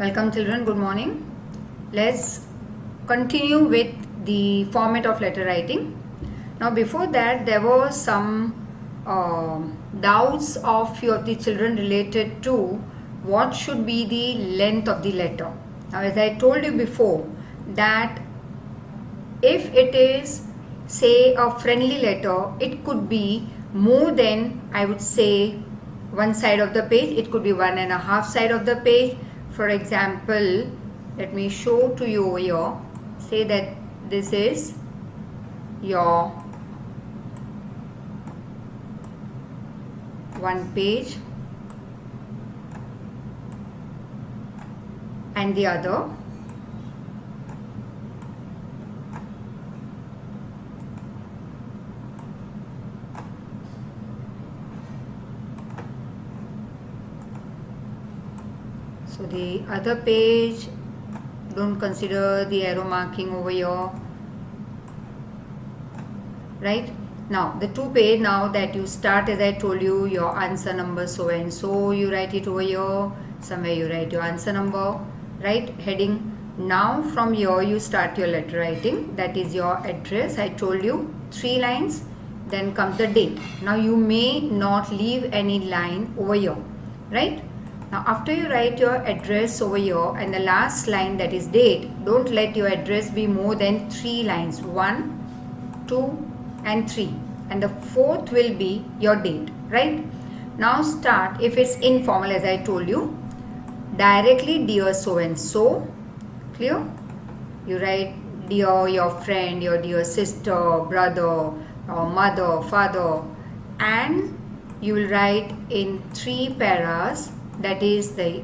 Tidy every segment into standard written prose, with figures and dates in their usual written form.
Welcome children, good morning. Let's continue with the format of letter writing. Now before that there were some doubts of few of the children related to what should be the length of the letter. Now as I told you before that if it is say a friendly letter, it could be more than, I would say, one side of the page. It could be 1.5 side of the page. For example, let me show to you over here. Say that this is your one page and the other so the other page, don't consider the arrow marking over here, right? Now the two page, now that you start, as I told you, your answer number so and so, you write it over here, somewhere you write your answer number, right? Heading. Now from here you start your letter writing, that is your address. I told you 3 lines, then comes the date. Now you may not leave any line over here, right? Now after you write your address over here and the last line, that is date, don't let your address be more than 3 lines, 1, 2 and 3, and the 4th will be your date, right? Now start, if it's informal as I told you, directly dear so and so, clear? You write dear your friend, your dear sister, brother, or mother, father, and you will write in 3 paras, that is the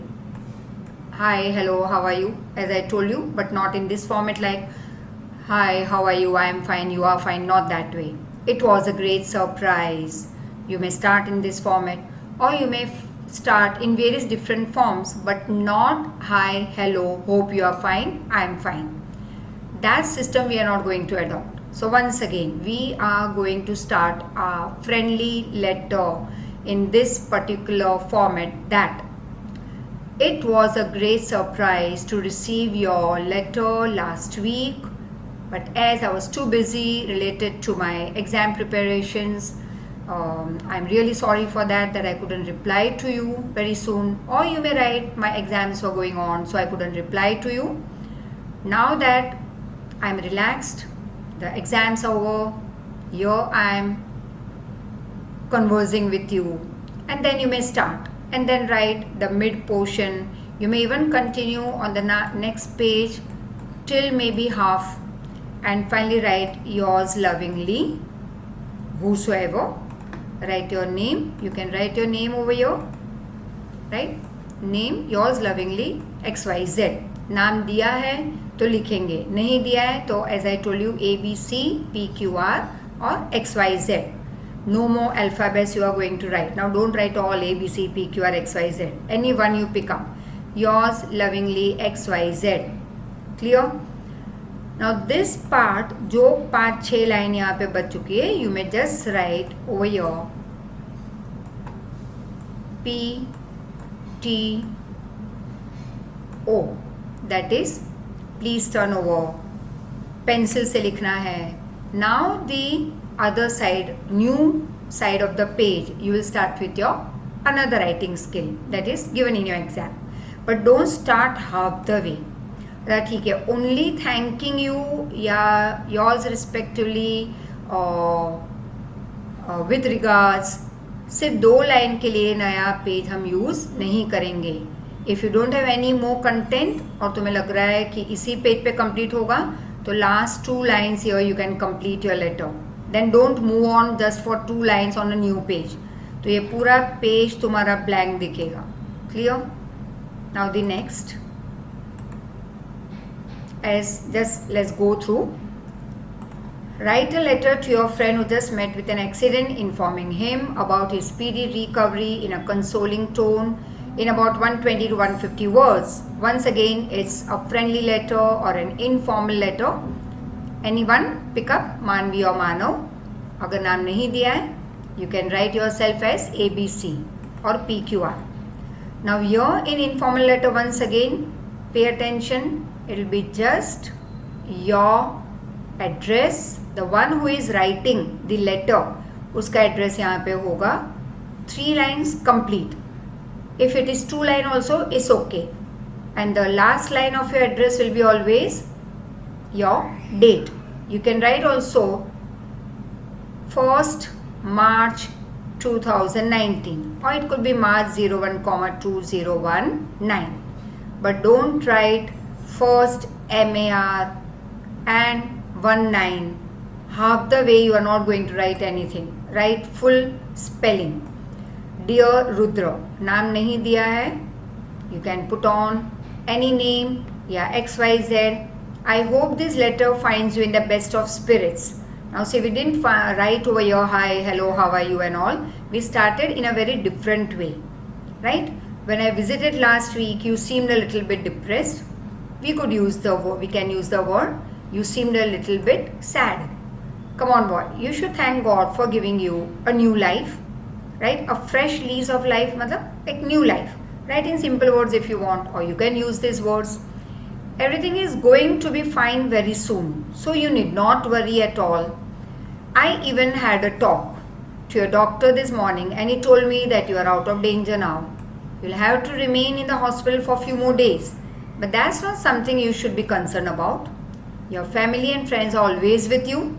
hi, hello, how are you, as I told you, but not in this format like hi, how are you, I am fine, you are fine, not that way. It was a great surprise. You may start in this format, or you may start in various different forms, but not hi, hello, hope you are fine, I am fine. That system we are not going to adopt. So once again, we are going to start a friendly letter in this particular format, that it was a great surprise to receive your letter last week, but as I was too busy related to my exam preparations, I'm really sorry for that I couldn't reply to you very soon. Or you may write, my exams were going on, so I couldn't reply to you. Now that I'm relaxed, the exams are over, here I am conversing with you, and then you may start and then write the mid portion. You may even continue on the next page till maybe half, and finally write yours lovingly, whosoever. Write your name. You can write your name over here, right? Name, yours lovingly, XYZ. नाम दिया है तो लिखेंगे, नहीं दिया है तो as I told you ABC, PQR or XYZ. No more alphabets you are going to write. Now don't write all A, B, C, P, Q, R, X, Y, Z. Any one you pick up. Yours lovingly XYZ. Clear? Now this part, जो 5-6 line यहाँ पे बच चुकी है, you may just write over here P, T, O. That is, please turn over. Pencil से लिखना है. Now the other side, new side of the page, you will start with your another writing skill that is given in your exam, but don't start half the way. ठीक है, only thanking you या yours respectively or with regards, सिर्फ 2 line के लिए नया page हम use नहीं करेंगे. If you don't have any more content और तुम्हें लग रहा है कि इसी पेज पे कंप्लीट होगा, तो last 2 lines here you can complete your letter. Then don't move on just for 2 lines on a new page. तो ये पूरा पेज तुम्हारा ब्लैंक दिखेगा. Clear? Now the next, as just let's go through. Write a letter to your friend who just met with an accident, informing him about his speedy recovery in a consoling tone, in about 120 to 150 words. Once again, it's a friendly letter or an informal letter. Anyone pick up Manvi or Manav. अगर नाम नहीं दिया है, you can write yourself as ABC or PQR. Now here in informal letter, once again Pay attention. It will be just your address. The one who is writing the letter, उसका address यहाँ पे होगा. 3 lines complete. If it is 2 line also, it's okay. And the last line of your address will be always your date. You can write also 1st March 2019, or it could be March 01, 2019. But don't write first MAR and 19. Half the way you are not going to write anything. Write full spelling. Dear Rudra, नाम नहीं दिया है. You can put on any name या XYZ. I hope this letter finds you in the best of spirits. Now see, we didn't write over here hi, hello, how are you and all. We started in a very different way, right? When I visited last week, you seemed a little bit depressed. We can use the word, you seemed a little bit sad. Come on boy, you should thank God for giving you a new life, right? A fresh lease of life, matlab, like new life. Write in simple words if you want, or you can use these words. Everything is going to be fine very soon, so you need not worry at all. I even had a talk to your doctor this morning and he told me that you are out of danger now. You'll have to remain in the hospital for a few more days, but that's not something you should be concerned about. Your family and friends are always with you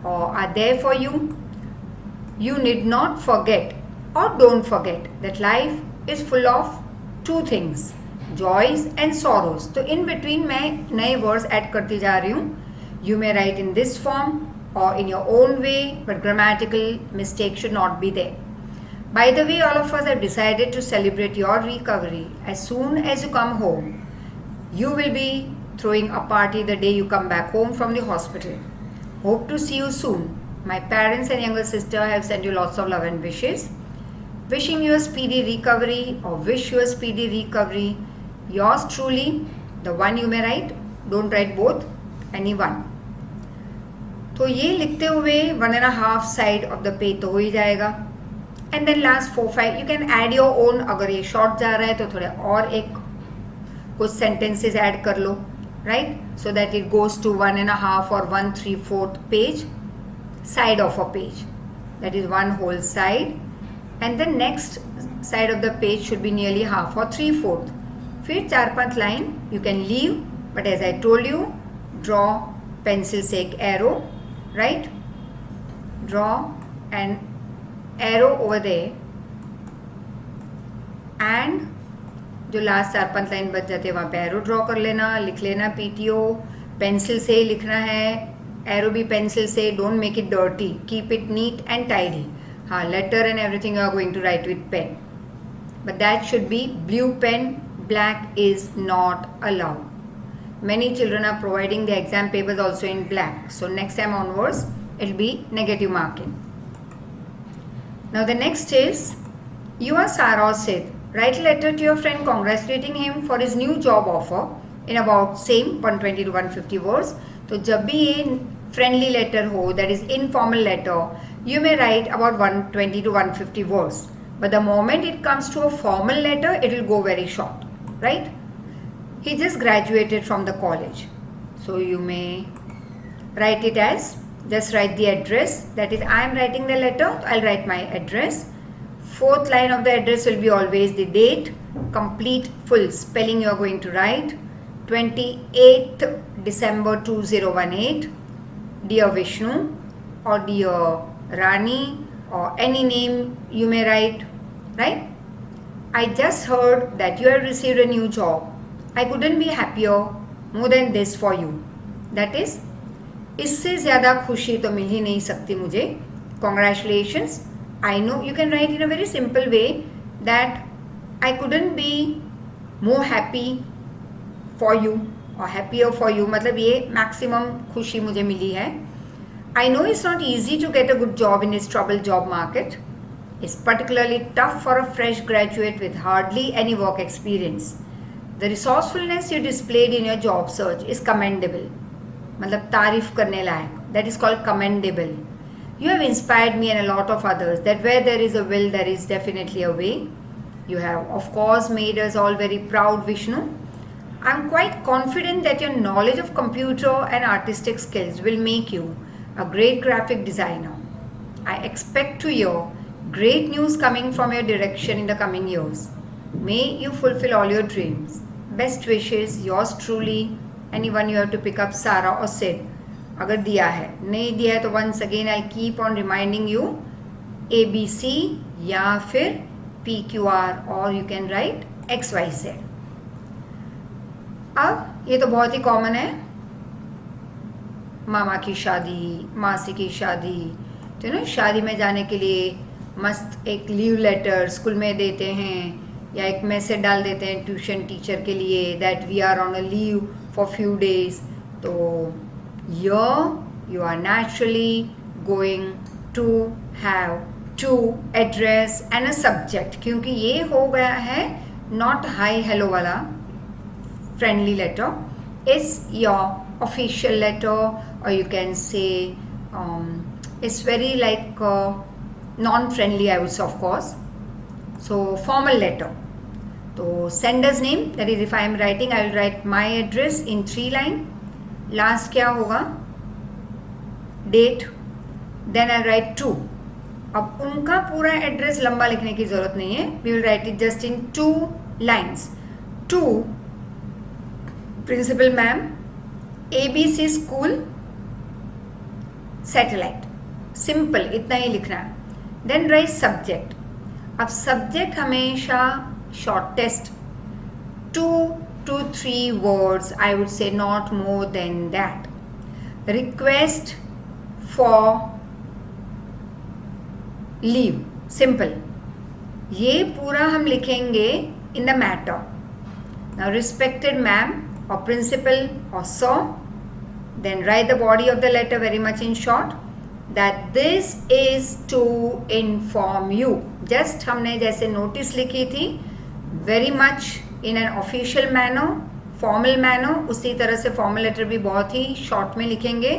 or are there for you. You need not forget or don't forget that life is full of 2 things, joys and sorrows. तो in between मैं नए words add करती जा रही हूँ. You may write in this form or in your own way, but grammatical mistake should not be there. By the way, all of us have decided to celebrate your recovery. As soon as you come home, you will be throwing a party the day you come back home from the hospital. Hope to see you soon. My parents and younger sister have sent you lots of love and wishes. Wishing you a speedy recovery or wish you a speedy recovery. Yours truly, the one you may write. Don't write both, any one. तो ये लिखते हुए 1.5 side of the page तो हो ही जाएगा. And then last 4-5 you can add your own. अगर ये शॉर्ट जा रहा है तो थोड़े और एक कुछ सेंटेंसेस ऐड कर लो, right, so that it goes to 1.5 और 1/3/4 page side of a page. That is one whole side, and the next side of the page should be nearly half or 3/4. फिर 4-5 line you can leave, but as I told you, draw pencil से एक arrow, right? Draw an arrow over there, and जो last 4-5 line बच जाते हैं वहाँ पे arrow draw कर लेना, लिख लेना PTO. पेंसिल से लिखना है, एरो भी पेंसिल से. Don't make it dirty, keep it neat and tidy. हाँ, letter and everything you are going to write with pen, but that should be blue pen. Black is not allowed. Many children are providing the exam papers also in black. So next time onwards, it will be negative marking. Now the next is, you are Sarah Sid. Write a letter to your friend congratulating him for his new job offer in about same 120 to 150 words. तो जब भी ये friendly letter हो, that is informal letter, you may write about 120 to 150 words. But the moment it comes to a formal letter, it will go very short, right? He just graduated from the college. So you may write it as, just write the address. That is, I am writing the letter, I'll write my address. 4th line of the address will be always the date. Complete full spelling you are going to write. 28th December 2018. Dear Vishnu or Dear Rani or any name you may write, right? I just heard that you have received a new job. I couldn't be happier more than this for you. That is, इससे ज़्यादा खुशी तो मिल ही नहीं सकती मुझे. Congratulations. I know you can write in a very simple way that I couldn't be more happy for you or happier for you. मतलब ये maximum खुशी मुझे मिली है. I know it's not easy to get a good job in this troubled job market. It's particularly tough for a fresh graduate with hardly any work experience. The resourcefulness you displayed in your job search is commendable. मतलब तारीफ करने लायक. That is called commendable. You have inspired me and a lot of others that where there is a will, there is definitely a way. You have, of course, made us all very proud, Vishnu. I'm quite confident that your knowledge of computer and artistic skills will make you a great graphic designer. I expect to hear great news coming from your direction in the coming years. May you fulfill all your dreams. Best wishes, yours truly. Anyone you have to pick up, Sarah or Sid. अगर दिया है, नहीं दिया है तो once again I'll keep on reminding you ABC या फिर PQR or you can write XYZ. अब ये तो बहुत ही कॉमन है, मामा की शादी, मासी की शादी, तो ना शादी में जाने के लिए मस्त एक लीव लेटर स्कूल में देते हैं या एक मैसेज डाल देते हैं ट्यूशन टीचर के लिए that we are on a leave for few days. तो you are naturally going to have to address and a subject, क्योंकि ये हो गया है not hi hello वाला friendly letter is your official letter, or you can say it's very like non-friendly, I would say, of course. So formal letter. So sender's name, that is if I am writing, I will write my address in 3 line. Last क्या होगा, date, then I'll write to. अब उनका पूरा address लंबा लिखने की जरूरत नहीं है, we will write it just in 2 lines. To principal ma'am, ABC school Satellite, simple इतना ही लिखना है. Then write subject. अब सब्जेक्ट हमेशा shortest 2 to 3 words, I would say, not more than that. Request for leave, simple. ये पूरा हम लिखेंगे in the matter. Now respected ma'am or principal or sir, then write the body of the letter very much in short, that this is to inform you. Just हमने जैसे notice लिखी थी, very much in an official manner, formal manner, उसी तरह से formal letter भी बहुत ही short में लिखेंगे.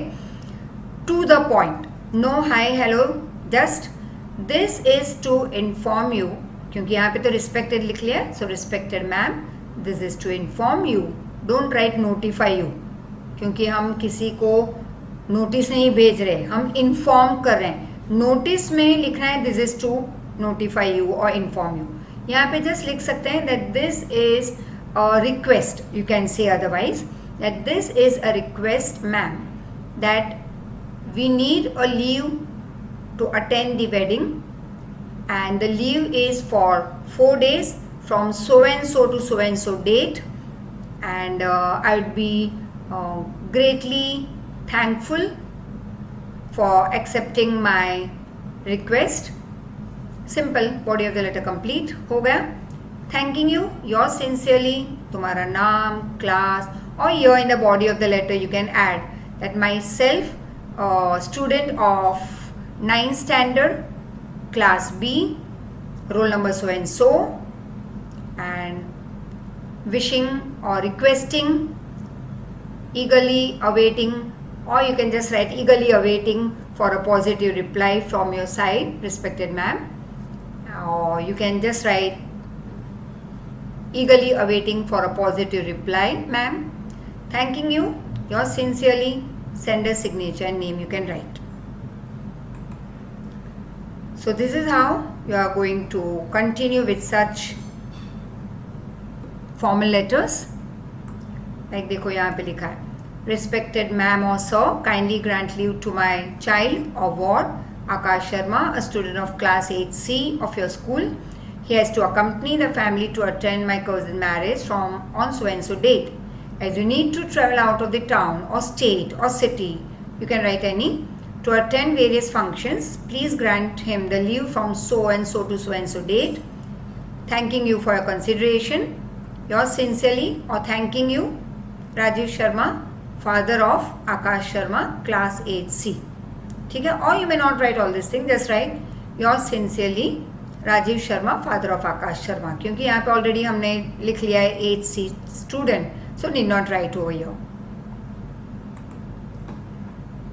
To the point, no hi hello, just this is to inform you, क्योंकि यहाँ पे तो respected लिख लिया, so respected ma'am, this is to inform you. Don't write notify you, क्योंकि हम किसी को नोटिस नहीं भेज रहे, हम इन्फॉर्म कर रहे हैं. नोटिस में लिखना है this is to notify you और इन्फॉर्म यू. यहाँ पे जस्ट लिख सकते हैं that this is a request, you can say otherwise that this is a request ma'am that we need a leave to attend the wedding and the leave is for 4 days from so and so to so and so date, and I would be greatly thankful for accepting my request. Simple, body of the letter complete हो गया. Thanking you, yours sincerely, तुम्हारा नाम, class, or here in the body of the letter you can add that myself, student of 9th standard, class B, roll number so and so, and wishing or requesting, eagerly awaiting, or you can just write eagerly awaiting for a positive reply from your side, respected ma'am, or you can just write eagerly awaiting for a positive reply ma'am, thanking you, yours sincerely, sender's signature and name you can write. So this is how you are going to continue with such formal letters. Like देखो यहाँ पे लिखा है, respected ma'am or sir, kindly grant leave to my child or ward Akash Sharma, a student of class 8C of your school. He has to accompany the family to attend my cousin's marriage from on so and so date. As you need to travel out of the town or state or city, you can write any, to attend various functions, please grant him the leave from so and so to so and so date. Thanking you for your consideration. Yours sincerely, or thanking you, Rajiv Sharma, father of Akash Sharma, class 8C. ठीक है, or you may not write all this thing, just write yours sincerely, Rajiv Sharma, father of Akash Sharma, क्योंकि यहाँ पे already हमने लिख लिया है 8C student, so need not write over here.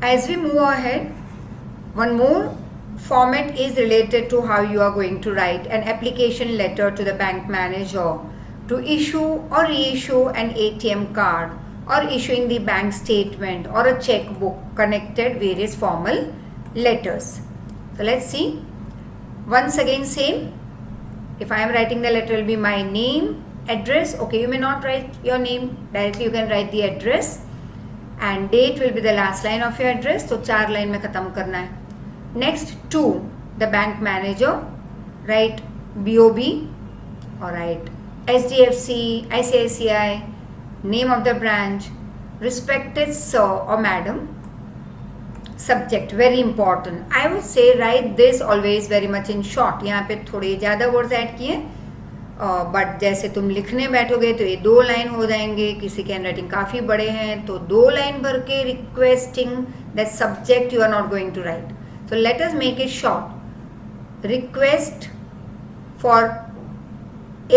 As we move ahead, one more format is related to how you are going to write an application letter to the bank manager to issue or reissue an ATM card or issuing the bank statement or a checkbook connected various formal letters. So let's see. Once again same. If I am writing the letter, it will be my name, address. Okay, you may not write your name directly, you can write the address, and date will be the last line of your address. So 4 line में खत्म करना है. Next, to the bank manager, write BOB or write SDFC, ICICI, name of the branch, respected sir or madam. Subject, very important. I would say write this always very much in short. यहाँ पे थोड़े ज़्यादा words add किए, but जैसे तुम लिखने बैठोगे तो ये 2 लाइन हो जाएंगे. किसी के हैंडराइटिंग काफ़ी बड़े हैं तो 2 लाइन भर के requesting that subject you are not going to write. So let us make it short. Request for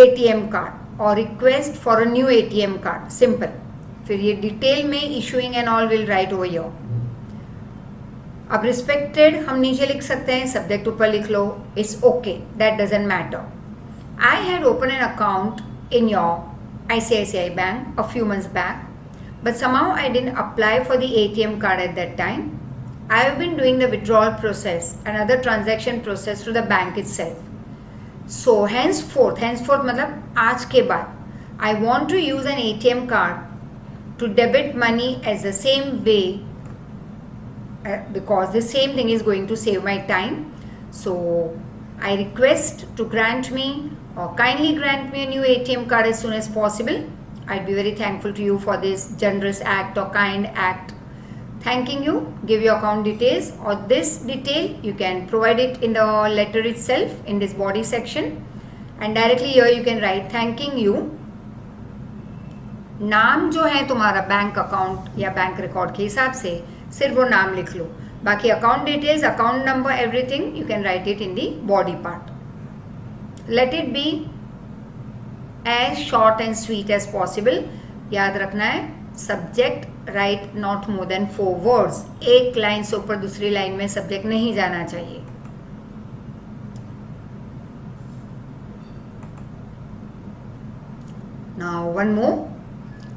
ATM card और request for a new ATM card. Simple. फिर ये डिटेल में issuing and all will write over your. अब respected हम नीचे लिख सकते हैं, सब्जेक्ट ऊपर लिख लो. It's okay, that doesn't matter. I had open an account in your ICICI bank a few months back, but somehow I didn't apply for the ATM card at that time. I have been doing the withdrawal process and other transaction process through the bank itself. So henceforth मतलब आज के बाद, I want to use an ATM card to debit money as the same way, because the same thing is going to save my time. So I request to grant me or kindly grant me a new ATM card as soon as possible. I'd be very thankful to you for this generous act or kind act. Thanking you. Give your account details, or this detail you can provide it in the letter itself in this body section, and directly here you can write thanking you. नाम जो है तुम्हारा bank account या bank record के हिसाब से सिर्फ वो नाम लिख लो. बाकी account details, account number, everything you can write it in the body part. Let it be as short and sweet as possible. याद रखना है subject write not more than 4 words. एक लाइन से ऊपर दूसरी लाइन में सब्जेक्ट नहीं जाना चाहिए. Now one more.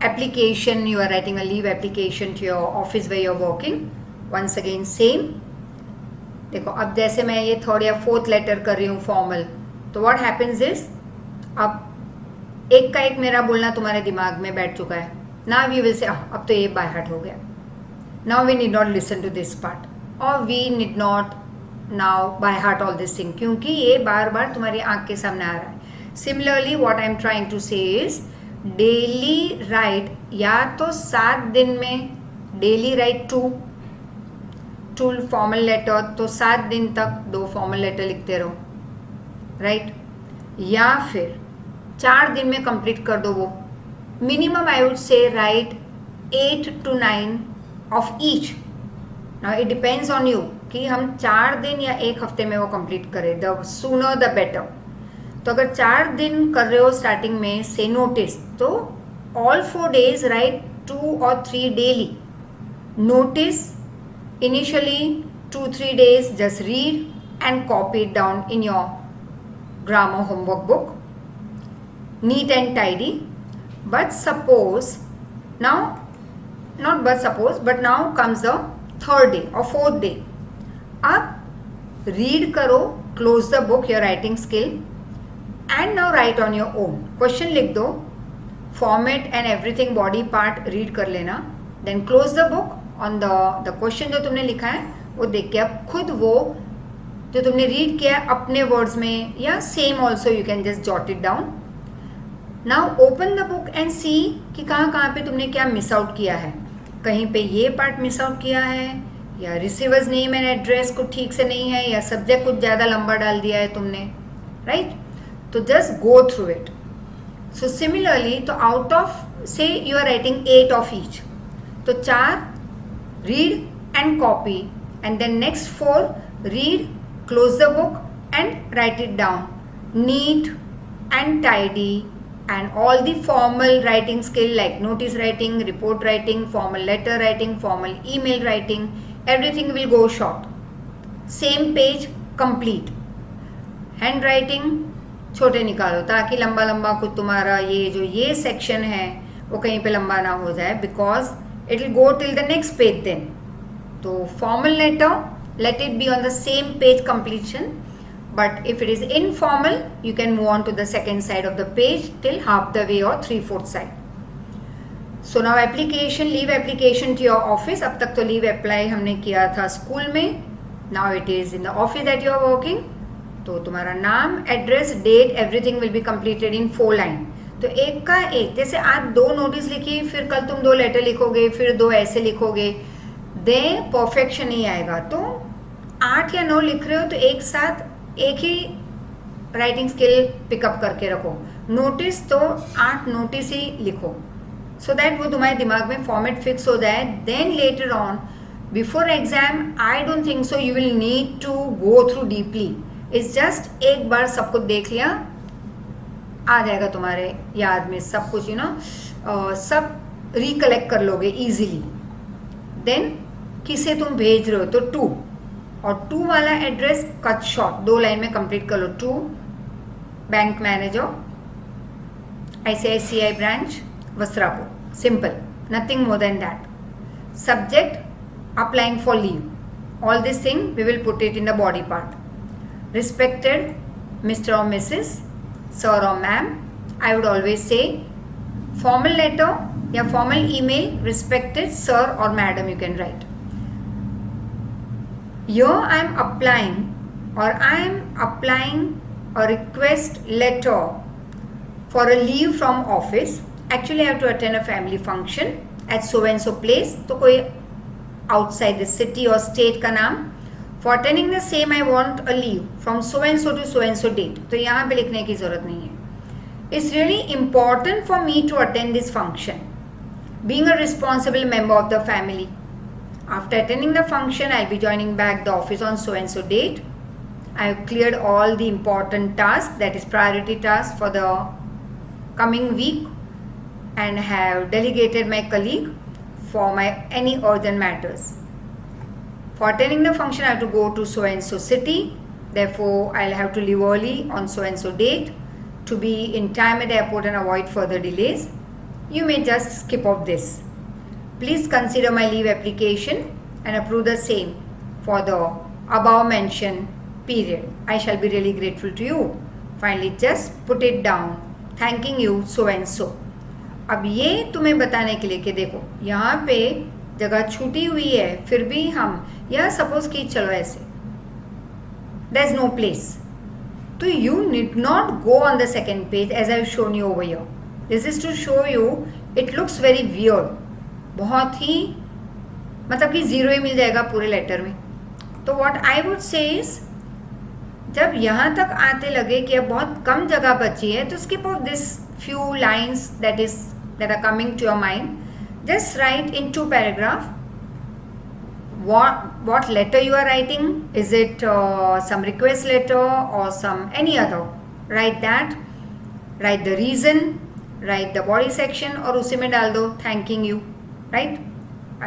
Application, you are writing a leave application to your office where you are working. Once again same. देखो अब जैसे मैं ये 3rd या 4th लेटर कर रही हूँ फॉर्मल, तो what happens is अब एक का एक मेरा बोलना तुम्हारे दिमाग में बैठ चुका है. Now you will say अब तो ये बाय हार्ट हो गया. Now we need not listen to this part, or we need not now by heart all this thing, क्योंकि ये बार बार तुम्हारी आंख के सामने आ रहा है. Similarly what I am trying to say is daily right, या तो 7 दिन में डेली राइट 2 फॉर्मल लेटर, तो 7 दिन तक 2 फॉर्मल लेटर लिखते रहो, राइट. या फिर 4 दिन में कंप्लीट कर दो वो. मिनिमम आई वुड से right 8 to 9 of each. Now it depends on you कि हम 4 दिन या 1 हफ्ते में वो कंप्लीट करें. The sooner the better. तो अगर 4 दिन कर रहे हो स्टार्टिंग में से नोटिस, तो all 4 days right 2 or 3 daily. Notice initially 2-3 days just read and copy it down in your grammar homework book, NEET and tidy. But suppose now, not but suppose, but now comes the 3rd day or 4th day. अब read करो, close the book, your writing skill, and now write on your own. Question लिख दो, format and everything body part read कर लेना, then close the book on the question जो तुमने लिखा है वो देख के अब खुद वो जो तुमने रीड किया है अपने वर्ड्स में या same also you can just jot it down. Now open the book and see कि कहाँ कहाँ पे तुमने क्या मिस आउट किया है. कहीं पे ये पार्ट मिस आउट किया है, या रिसीवर्स नेम एंड एड्रेस कुछ ठीक से नहीं है, या सब्जेक्ट कुछ ज़्यादा लंबा डाल दिया है तुमने, राइट. तो just go through it. So similarly, तो आउट ऑफ से you are writing 8 of each, तो 4 read and copy, and then next 4 read, close the book and write it down. Neat and tidy and all the formal writing skill like notice writing, report writing, formal letter writing, formal email writing, everything will go short. Same page complete. Handwriting छोटे निकालो, ताकि लंबा लंबा कुछ तुम्हारा ये section है वो कहीं पे लंबा ना हो जाए, because it will go till the next page then. तो formal letter, let it be on the same page completion, but if it is informal you can move on to the second side of the page till half the way or 3/4 side. So now application, leave application to your office. अब तक तो leave apply हमने किया था school में. Now it is in the office that you are working. तो तुम्हारा नाम, address, date, everything will be completed in 4 line. तो एक का एक, जैसे आज 2 नोटिस लिखी, फिर कल तुम 2 लेटर लिखोगे, फिर 2 ऐसे लिखोगे, दे परफेक्शन नहीं आएगा. तो 8 या 9 लिख रहे हो तो एक साथ एक ही राइटिंग स्किल पिकअप करके रखो. नोटिस तो 8 नोटिस ही लिखो, सो दैट वो तुम्हारे दिमाग में फॉर्मेट फिक्स हो जाए. Then letter on before exam I don't think so you will need to go through deeply. It's just एक बार सब कुछ देख लिया, आ जाएगा तुम्हारे याद में सब कुछ, सब रिकलेक्ट कर लोगे इजीली. देन किसे तुम भेज रहे हो, तो 2 और 2 वाला एड्रेस कट शॉर्ट 2 लाइन में कंप्लीट कर लो. 2 bank manager, ICICI branch, Vastrapur. Simple, nothing more than that. Subject applying for leave. All this thing we will put it in the body part. Respected mister और Mrs, sir और ma'am. I would always say formal letter या formal email, respected sir और madam you can write. Here I am applying a request letter for a leave from office. Actually I have to attend a family function at so and so place. तो कोई outside the city or state का नाम. For attending the same I want a leave from so and so to so and so date. तो यहाँ पे लिखने की ज़रूरत नहीं है. It's really important for me to attend this function. Being a responsible member of the family. After attending the function, I'll be joining back the office on so and so date. I have cleared all the important tasks, that is priority tasks for the coming week, and have delegated my colleague for any urgent matters. For attending the function, I have to go to so and so city. Therefore, I'll have to leave early on so and so date to be in time at the airport and avoid further delays. You may just skip off this. Please consider my leave application and approve the same for the above mentioned period. I shall be really grateful to you. Finally, just put it down. Thanking you so and so. अब ये तुम्हें बताने के लिए कि देखो यहाँ पे जगह छूटी हुई है, फिर भी हम यह सपोज कि चलो ऐसे, there is no place. So you need not go on the second page as I have shown you over here. This is to show you it looks very weird. बहुत ही मतलब कि 0 ही मिल जाएगा पूरे लेटर में. तो व्हाट आई वुड से is, जब यहाँ तक आते लगे कि अब बहुत कम जगह बची है, तो skip off this few lines that are coming to your mind. Just write in 2 paragraphs what letter you are writing. Is it some request letter or some any other? Write that. Write the reason. Write the body section और उसी में डाल दो thanking you. Right,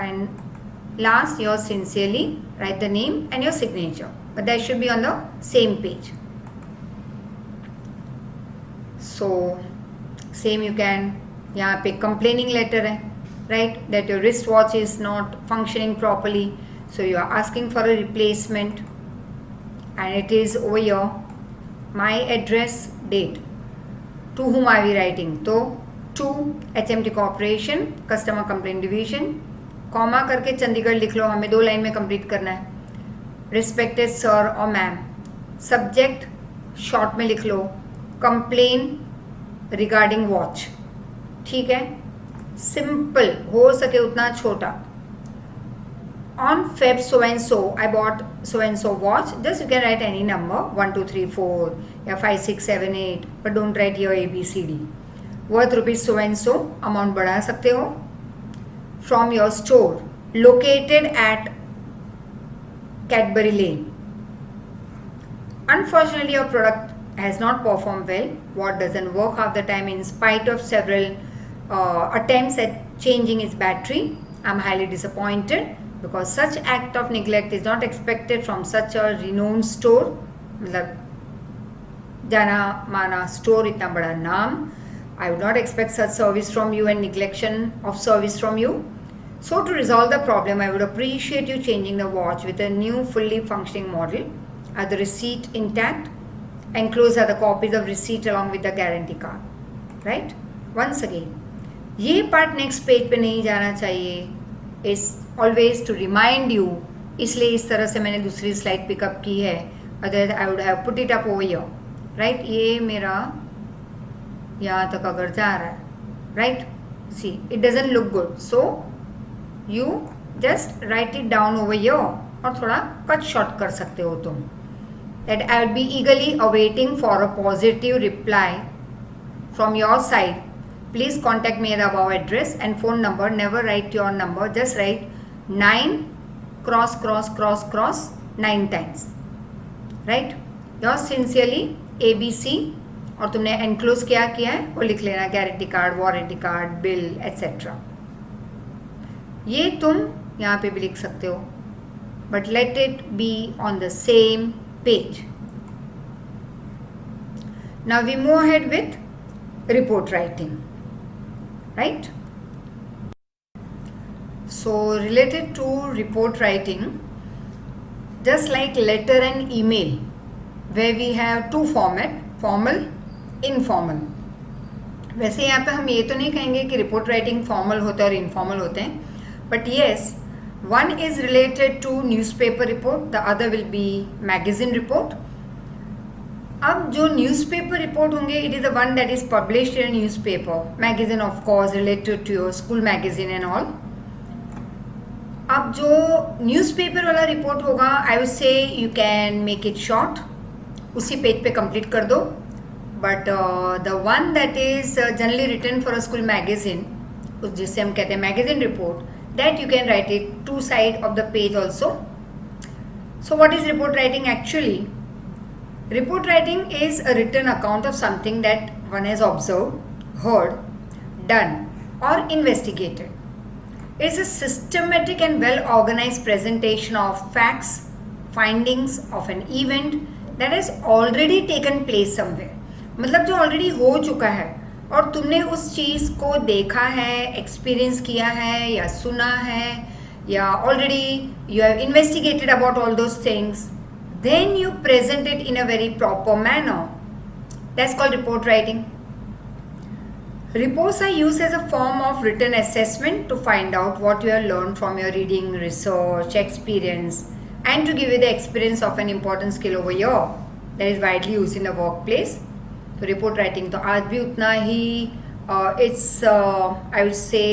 and last yours sincerely, write the name and your signature, but that should be on the same page. So same you can, यहाँ पे complaining letter है, right, that your wristwatch is not functioning properly, so you are asking for a replacement, and it is over here, my address, date. To whom are we writing? तो to HMT corporation customer complaint division, comma करके चंडीगढ़ लिख लो, हमें 2 line में complete करना है. Respected sir और ma'am. Subject short में लिख लो, कंप्लेन रिगार्डिंग वॉच. ठीक है, सिंपल, हो सके उतना छोटा. On Feb so and so I bought so and so watch. Just you can write any number 1 2 3 4 या 5 6 7 8, but don't write your ABCD. Worth rupees so and so, amount बढ़ा सकते हो. From your store located at Cadbury lane. Unfortunately, your product has not performed well. What doesn't work half the time in spite of several attempts at changing its battery. I'm highly disappointed because such act of neglect is not expected from such a renowned store. मतलब जाना माना store इतना बड़ा नाम. I would not expect such service from you and neglection of service from you. So to resolve the problem, I would appreciate you changing the watch with a new fully functioning model. Are the receipt intact? Enclosed are the copies of receipt along with the guarantee card. Right? Once again, ये part next page पे नहीं जाना चाहिए. Is always to remind you. इसलिए इस तरह से मैंने दूसरी स्लाइड पिकअप की है. Otherwise I would have put it up over here. Right, ये मेरा यहाँ तक अगर जा रहा है, right, see it doesn't look good, so you just right it down over here और थोड़ा कट शॉर्ट कर सकते हो तुम. That I would be ईगरली awaiting for a positive reply from your side. Please contact me at the above address and phone number. Never write your number, just write 9 cross cross cross cross 9 times. Right? Yours sincerely ABC. और तुमने enclose क्या किया है वो लिख लेना. Guarantee card, warranty card, bill etcetera. ये तुम यहाँ पे भी लिख सकते हो, but let it be on the same page. Now we move ahead with report writing, right? So related to report writing, just like letter and email, where we have two format, formal, informal. वैसे यहाँ पे हम ये तो नहीं कहेंगे कि report writing formal होता है और इनफॉर्मल होते हैं, but yes, one is related to newspaper report, the other will be magazine report. अब जो न्यूज़पेपर रिपोर्ट होंगे, it is the one that is published in newspaper. Magazine of course related to your school magazine and all. अब जो newspaper वाला report होगा, I would say you can make it short, उसी page पे complete कर दो. But the one that is generally written for a school magazine, जिससे हम कहते हैं magazine report, that you can write it to side of the page also. So what is report writing actually? Report writing is a written account of something that one has observed, heard, done, or investigated. It is a systematic and well organized presentation of facts, findings of an event that has already taken place somewhere. मतलब जो already हो चुका है और तुमने उस चीज़ को देखा है, एक्सपीरियंस किया है या सुना है या already you have investigated about all those things. Then you present it in a very proper manner. That's called report writing. Reports are used as a form of written assessment to find out what you have learned from your reading, research, experience, and to give you the experience of an important skill over here that is widely used in the workplace. So report writing तो आज भी उतना ही it's I would say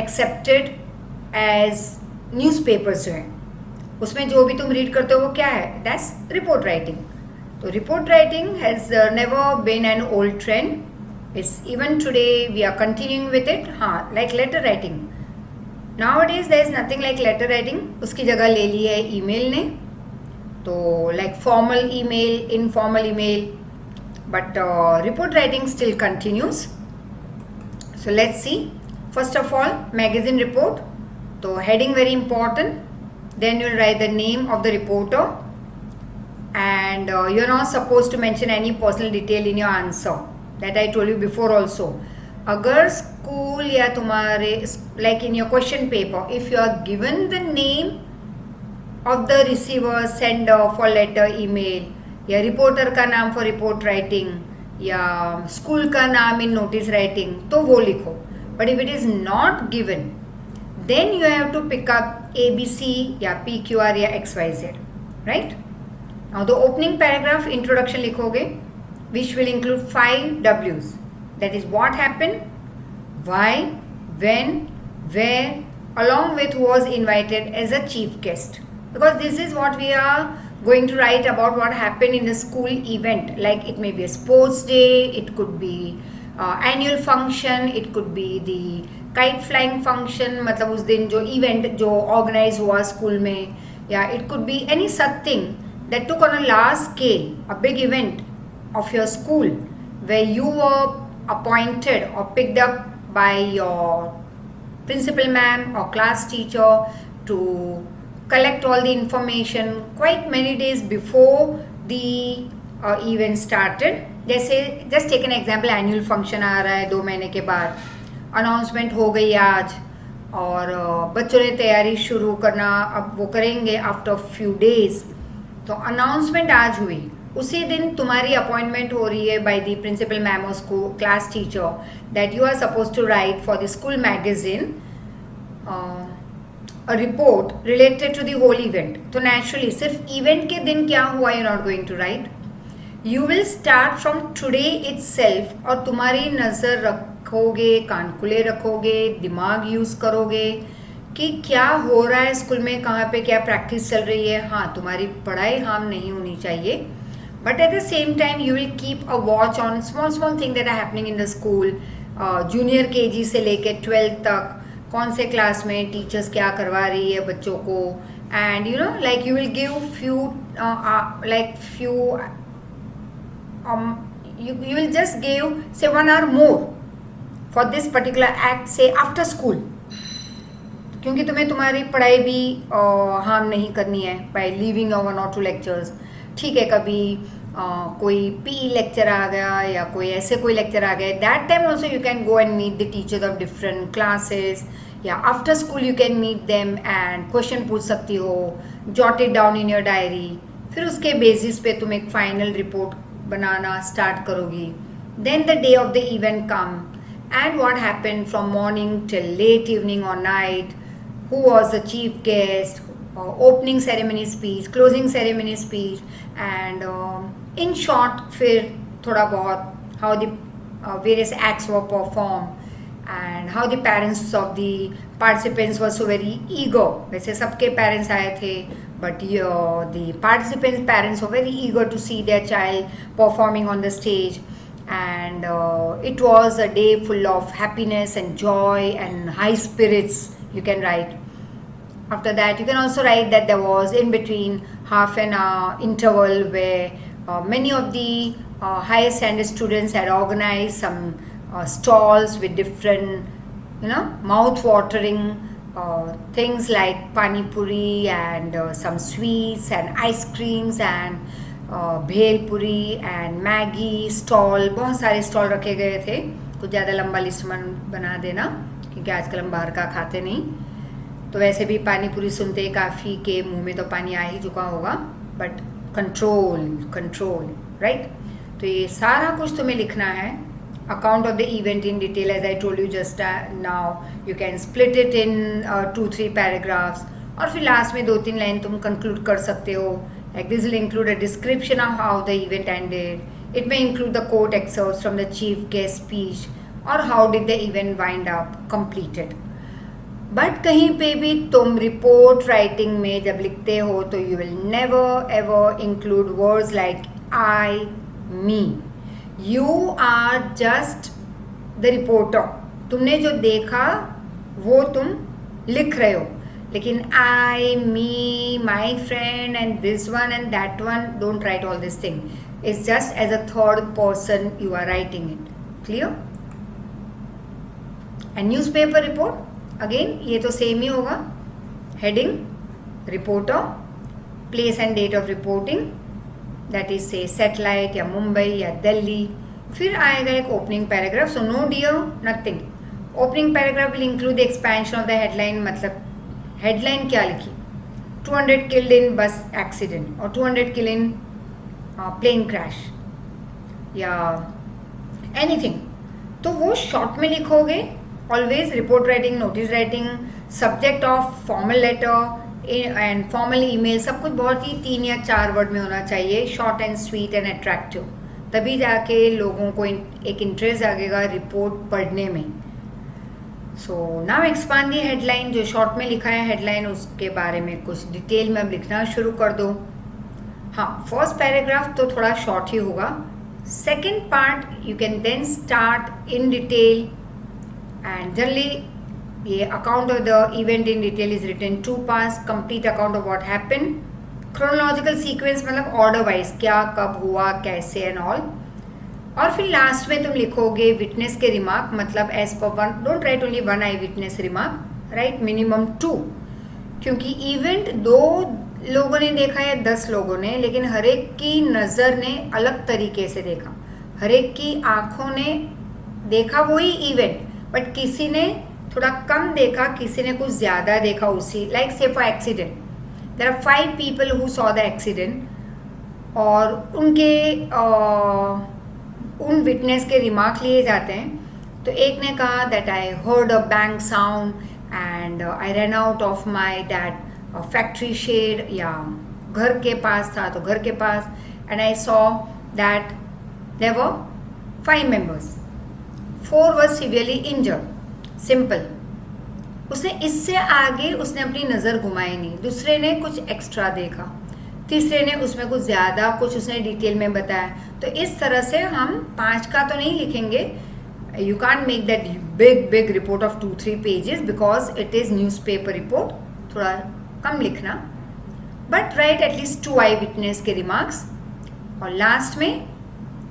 accepted as newspapers जो हैं, उसमें जो भी तुम रीड करते हो वो क्या है? That's report writing. तो report writing has never been an old trend. It's even today we are continuing with it. हाँ, like letter writing, nowadays there is nothing like letter writing. उसकी जगह ले ली है ईमेल ने. तो like formal email, informal email, but report writing still continues. So let's see. First of all magazine report. तो heading very important. Then you'll write the name of the reporter, and you're not supposed to mention any personal detail in your answer. That I told you before also. अगर school या तुम्हारे like in your question paper, if you are given the name of the receiver, sender for letter, email, या reporter का नाम for report writing, या school का नाम in notice writing, तो वो लिखो. But if it is not given, then you have to pick up ABC या PQR या XYZ, right? Now the opening paragraph introduction लिखोगे, which will include 5 W's. That is what happened, why, when, where, along with who was invited as a chief guest. Because this is what we are going to write about what happened in the school event. Like it may be a sports day, it could be annual function, it could be the kite flying function, मतलब उस दिन जो event जो organise हुआ school में, या it could be any such thing that took on a large scale, a big event of your school where you were appointed और picked up by your principal ma'am और class teacher to collect all the information quite many days before the event started. जैसे just take an example, annual function आ रहा है 2 महीने के बाद, announcement हो गई आज और बच्चों ने तैयारी शुरू करना अब वो करेंगे आफ्टर फ्यू डेज. तो अनाउंसमेंट आज हुई, उसी दिन तुम्हारी अपॉइंटमेंट हो रही है बाय द प्रिंसिपल मैम और school class teacher that you are suppose to write for the school magazine a report related to the whole event. तो naturally सिर्फ event के दिन क्या हुआ you're not going to write. You will start from today itself और तुम्हारी नज़र रखोगे, कान खुले रखोगे, दिमाग यूज़ करोगे कि क्या हो रहा है स्कूल में, कहाँ पे क्या प्रैक्टिस चल रही है. हाँ, तुम्हारी पढ़ाई हार्म नहीं होनी चाहिए, but at the same time you will keep a watch on small thing that are happening in the school. Junior KG से लेके 12th तक कौन से क्लास में टीचर्स क्या करवा रही है बच्चों को. And you know like you will give few you will just give say 1 hour more for this particular act, say after school, क्योंकि तुम्हें तुम्हारी पढ़ाई भी हार्म नहीं करनी है by leaving your 1 or 2 lectures. ठीक है, कभी कोई PE लेक्चर आ गया या कोई ऐसे कोई लेक्चर आ गया, that time also you can go and meet the teachers of different classes, या after school you can meet them and question पूछ सकती हो, jot it down in your diary. फिर उसके बेसिस पे तुम एक फाइनल रिपोर्ट बनाना स्टार्ट करोगी. Then the day of the event come and what happened from morning till late evening और night, who was the chief guest, opening ceremony speech, closing ceremony speech, and in short फिर थोड़ा बहुत how the various acts were performed and how the parents of the participants were so very eager. वैसे सबके parents आए थे, but the participants' parents were very eager to see their child performing on the stage, and it was a day full of happiness and joy and high spirits, you can write. After that, you can also write that there was in between half an hour interval where many of the higher standard students had organized some stalls with different, mouth-watering things like pani puri and some sweets and ice creams and bhel puri and Maggi stall. बहुत सारे stall रखे गए थे. कुछ ज़्यादा लंबा list बना देना, क्योंकि आजकल हम बाहर का खाते नहीं. तो वैसे भी पानी पूरी सुनते काफ़ी के मुंह में तो पानी आ ही चुका होगा, बट कंट्रोल राइट. तो ये सारा कुछ तुम्हें लिखना है. Account of the event in detail, as I told you just now, you can split it in 2-3 paragraphs, और फिर लास्ट में 2-3 लाइन तुम कंक्लूड कर सकते हो. Like this will include a description of how the event ended. It may include the quote excerpts from the chief guest speech और how did the event wind up completed. But कहीं पे भी तुम report writing में जब लिखते हो तो you will never ever include words like I, me. You are just the reporter. तुमने जो देखा वो तुम लिख रहे हो, लेकिन I, me, my friend and this one and that one, don't write all this thing. It's just as a third person you are writing it. Clear? And newspaper report again ये तो सेम ही होगा. Heading, reporter, place and date of reporting, that is say Satellite या मुंबई या दिल्ली. फिर आएगा एक opening paragraph. So no dear, nothing. Opening paragraph will include the expansion of the headline. मतलब हेडलाइन क्या लिखी, 200 किल्ड इन बस एक्सीडेंट और 200 kill in plane crash या एनीथिंग, तो वो शॉर्ट में लिखोगे. Always report writing, notice writing, subject of formal letter and formal email, सब कुछ बहुत ही 3 या 4 वर्ड में होना चाहिए. Short and sweet and attractive, तभी जाके लोगों को एक इंटरेस्ट आएगा रिपोर्ट पढ़ने में. सो नाउ एक्सपांड दी हेडलाइन. जो शॉर्ट में लिखा है हेडलाइन, उसके बारे में कुछ डिटेल में अब लिखना शुरू कर दो. हाँ, फर्स्ट पैराग्राफ तो थोड़ा शॉर्ट ही होगा. Second part you can then start in detail. And generally ये account of the event in detail is written 2 parts. complete account of what happened, chronological sequence मतलब order wise क्या कब हुआ कैसे and all. और फिर लास्ट में तुम लिखोगे विटनेस के रिमार्क, मतलब as per one, don't write only one eye witness remark, write minimum 2, क्योंकि इवेंट 2 लोगों ने देखा या 10 लोगों ने, लेकिन हर एक की नज़र ने अलग तरीके से देखा, हर एक की आंखों ने देखा वही इवेंट, बट किसी ने थोड़ा कम देखा, किसी ने कुछ ज़्यादा देखा उसी, like say for accident there are 5 people who saw the accident, और उनके उन विटनेस के रिमार्क लिए जाते हैं. तो एक ने कहा that I heard a bang sound and I run out of my dad factory shed, या घर के पास था तो घर के पास, and I saw that there were 5 members, 4 were severely injured. Simple. उसने इससे आगे उसने अपनी नज़र घुमाई नहीं. दूसरे ने कुछ एक्स्ट्रा देखा, तीसरे ने उसमें कुछ ज़्यादा, कुछ उसने डिटेल में बताया. तो इस तरह से हम 5 का तो नहीं लिखेंगे. You can't make that big report of 2-3 pages because it is newspaper report. थोड़ा कम लिखना, but write at least 2 eyewitness के रिमार्क्स. और लास्ट में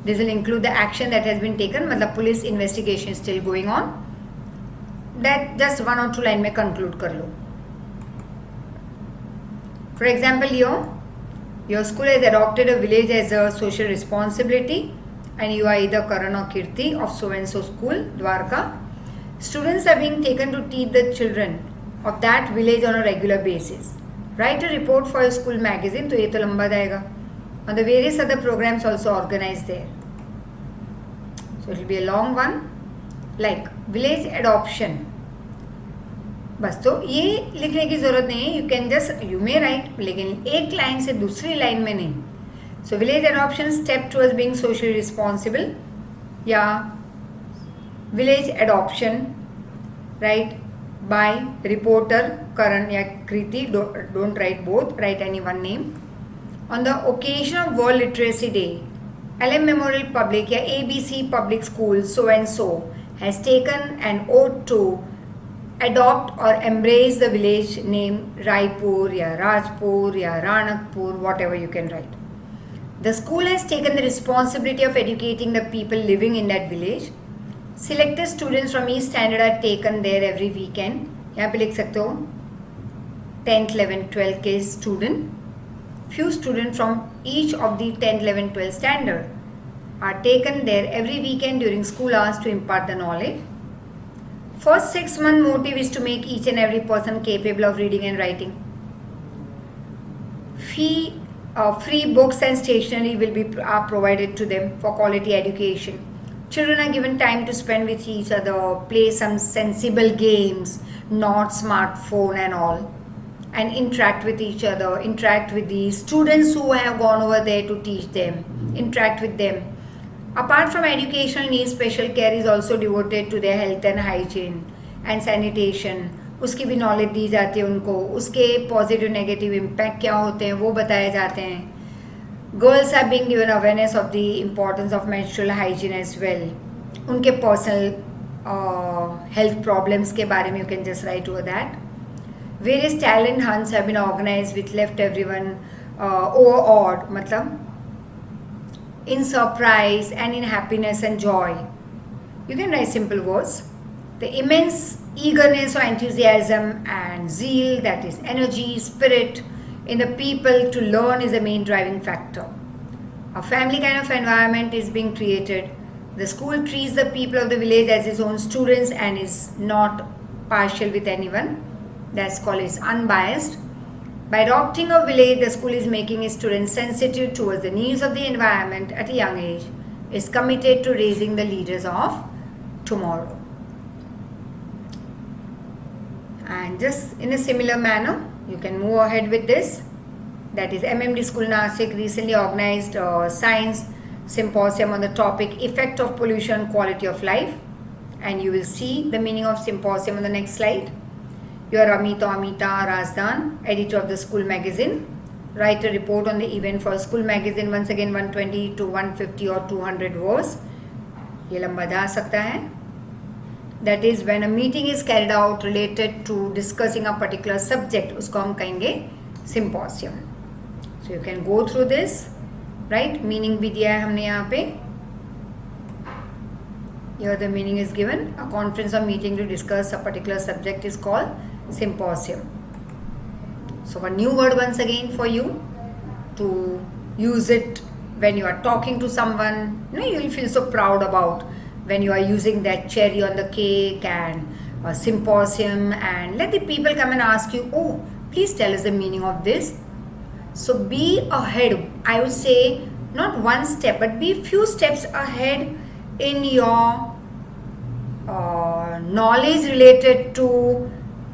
this will include the action that has been taken, मतलब police investigation still going on. That just 1 or 2 line में conclude कर लो. For example your school has adopted a village as a social responsibility and you are either Karan or Kirti of so and so school, Dwarka. Students are being taken to teach the children of that village on a regular basis. Write a report for your school magazine. तो ये तो लंबा जाएगा. On the various other programs also organized there. So it will be a long one. Like village adoption. बस तो ये लिखने की ज़रूरत नहीं है. You can just you may write, लेकिन एक लाइन से दूसरी लाइन में नहीं. So village adoption step towards being socially responsible, या village adoption write by reporter Karan या Kriti. Don't write both, write any one name. On the occasion of world literacy day, LM memorial public या ABC public school so and so has taken an oath to adopt or embrace the village name Raipur ya Rajpur ya Ranakpur, whatever you can write. The school has taken the responsibility of educating the people living in that village. Selected students from each standard are taken there every weekend. यहाँ पे लिख सकते हो 10th, 11th, 12th के student. Few students from each of the 10th, 11th, 12th standard are taken there every weekend during school hours to impart the knowledge. First 6-month motive is to make each and every person capable of reading and writing. Free books and stationery will be provided to them for quality education. Children are given time to spend with each other, play some sensible games, not smartphone and all, and interact with each other, interact with the students who have gone over there to teach them, interact with them. Apart from educational needs, special care is also devoted to their health and hygiene and sanitation. उसकी भी knowledge दी जाती है उनको. उसके positive negative impact क्या होते हैं वो बताए जाते हैं. Girls are being given awareness of the importance of menstrual hygiene as well. उनके पर्सनल हेल्थ प्रॉब्लम्स के बारे में you can just write over that. Various talent hunts have been organised with left everyone overawed, मतलब in surprise and in happiness and joy. You can write simple words. The immense eagerness or enthusiasm and zeal, that is energy, spirit in the people to learn is the main driving factor. A family kind of environment is being created. The school treats the people of the village as its own students and is not partial with anyone. That school is unbiased. By adopting a village, the school is making its students sensitive towards the needs of the environment at a young age. Is committed to raising the leaders of tomorrow. And just in a similar manner, you can move ahead with this. That is MMD School Nasik recently organized a science symposium on the topic effect of pollution on quality of life. And you will see the meaning of symposium on the next slide. You are Amita Razdan, editor of the school magazine. Write a report on the event for school magazine. Once again 120 to 150 or 200 words. ये लंबा जा सकता है. That is when a meeting is carried out related to discussing a particular subject. उसको हम कहेंगे symposium. So you can go through this. Right? Meaning भी दिया है हमने यहाँ पे. Here the meaning is given. A conference or meeting to discuss a particular subject is called symposium. So a new word once again for you to use it when you are talking to someone. You will feel so proud about when you are using that cherry on the cake and a symposium, and let the people come and ask you, oh, please tell us the meaning of this. So be ahead. I would say not one step, but be few steps ahead in your knowledge related to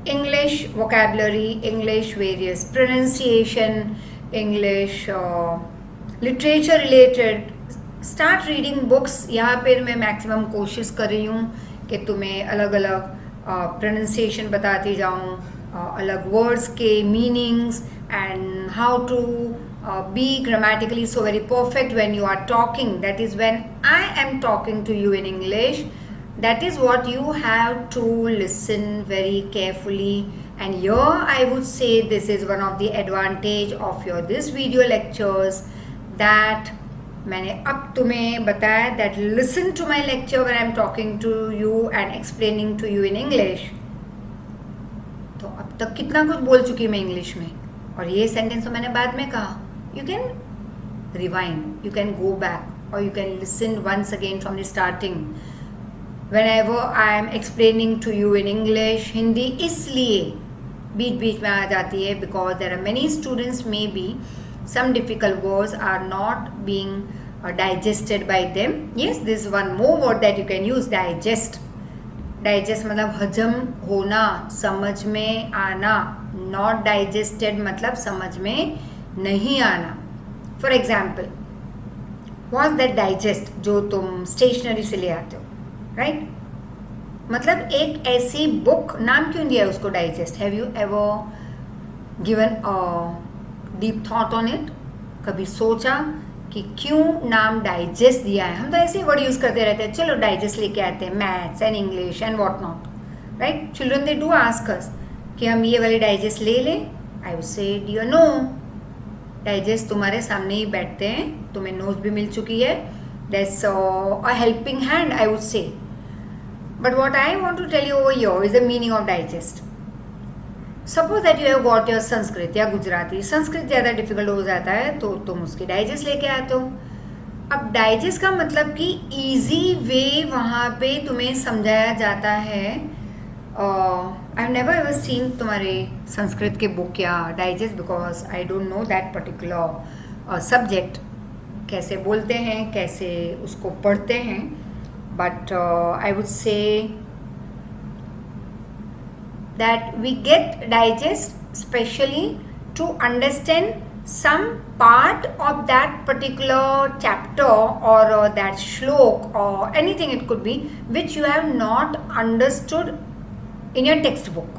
English vocabulary, English various pronunciation, English literature related. Start reading books. यहाँ पे मैं maximum कोशिश कर रही हूँ कि तुम्हें अलग अलग pronunciation बताती जाऊँ, अलग words के meanings and how to be grammatically so very perfect when you are talking. That is when I am talking to you in English. That is what you have to listen very carefully. And here I would say this is one of the advantage of your this video lectures, that मैंने अब तुम्हें बताया that listen to my lecture when I am talking to you and explaining to you in English. तो अब तक कितना कुछ बोल चुकी मैं इंग्लिश में, और ये सेंटेंस तो मैंने बाद में कहा. You can rewind, you can go back, or you can listen once again from the starting. Whenever I am explaining to you in English, Hindi इसलिए बीच बीच में आ जाती है because there are many students, maybe some difficult words are not being digested by them. Yes, this is one more word that you can use, digest. Digest मतलब हजम होना, समझ में आना. Not digested मतलब समझ में नहीं आना. For example, what's that digest जो तुम स्टेशनरी से ले आते हो, राइट? मतलब एक ऐसी बुक, नाम क्यों दिया है उसको digest? Have you ever given a deep thought on it? कभी सोचा कि क्यों नाम डाइजेस्ट दिया है? हम तो ऐसे ही वर्ड यूज करते रहते हैं, चलो डाइजेस्ट लेके आते हैं, maths and English and what not, right? Children they do ask us कि हम ये वाले डाइजेस्ट ले लें. I would say dear no, digest तुम्हारे सामने ही बैठते हैं, तुम्हें नोट्स भी मिल चुकी है. That's a helping hand, I would से. But what I want to tell you over here is the meaning of digest. Suppose that you have got your Sanskrit या गुजराती. संस्कृत ज़्यादा डिफिकल्ट हो जाता है तो तुम उसकी डाइजेस्ट लेके आते हो. अब डाइजेस्ट का मतलब कि इजी वे वहाँ पे तुम्हें समझाया जाता है. I have never ever seen तुम्हारे संस्कृत के बुक या digest because I don't know that particular subject, कैसे बोलते हैं, कैसे उसको पढ़ते हैं. But I would say that we get digest specially to understand some part of that particular chapter or that shlok or anything it could be which you have not understood in your textbook.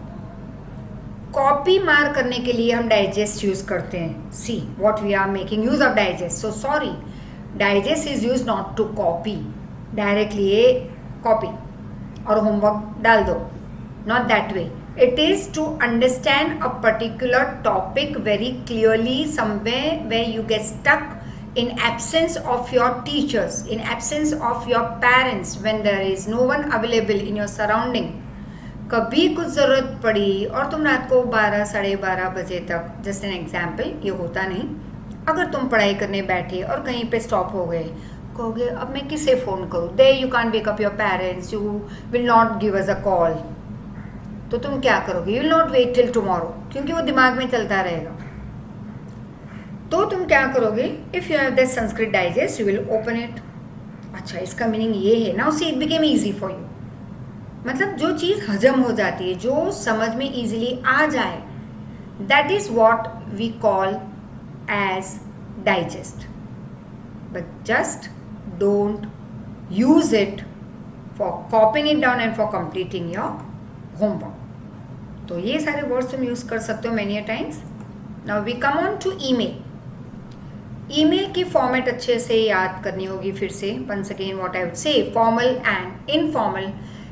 Copy मार करने के लिए हम digest use करते हैं. See what we are making use of digest. So sorry, digest is use not to copy directly ये copy और homework डाल दो, not that way. It is to understand a particular topic very clearly somewhere where you get stuck in absence of your teachers, in absence of your parents, when there is no one available in your surrounding. कभी कुछ ज़रूरत पड़ी और तुम रात को 12 साढ़े 12 बजे तक, जस्ट एन एग्जाम्पल, ये होता नहीं, अगर तुम पढ़ाई करने बैठे और कहीं पे स्टॉप हो गए, कहोगे अब मैं किसे फ़ोन करूँ? They you can't wake up your parents, you will not give us a call. तो तुम क्या करोगे? You will not wait till tomorrow, क्योंकि वो दिमाग में चलता रहेगा. तो तुम क्या करोगे? If you have that Sanskrit digest, you will open it. अच्छा, इसका मीनिंग ये है. Now see it became easy for you. मतलब जो चीज़ हजम हो जाती है, जो समझ में ईजिली आ जाए, that is what we call as digest. But just don't use it for copying it down and for completing your homework. तो ये सारे वर्ड्स तुम यूज कर सकते हो many a times. Now we come on to email. Email की format अच्छे से याद करनी होगी फिर से. once again what I would say, formal and informal.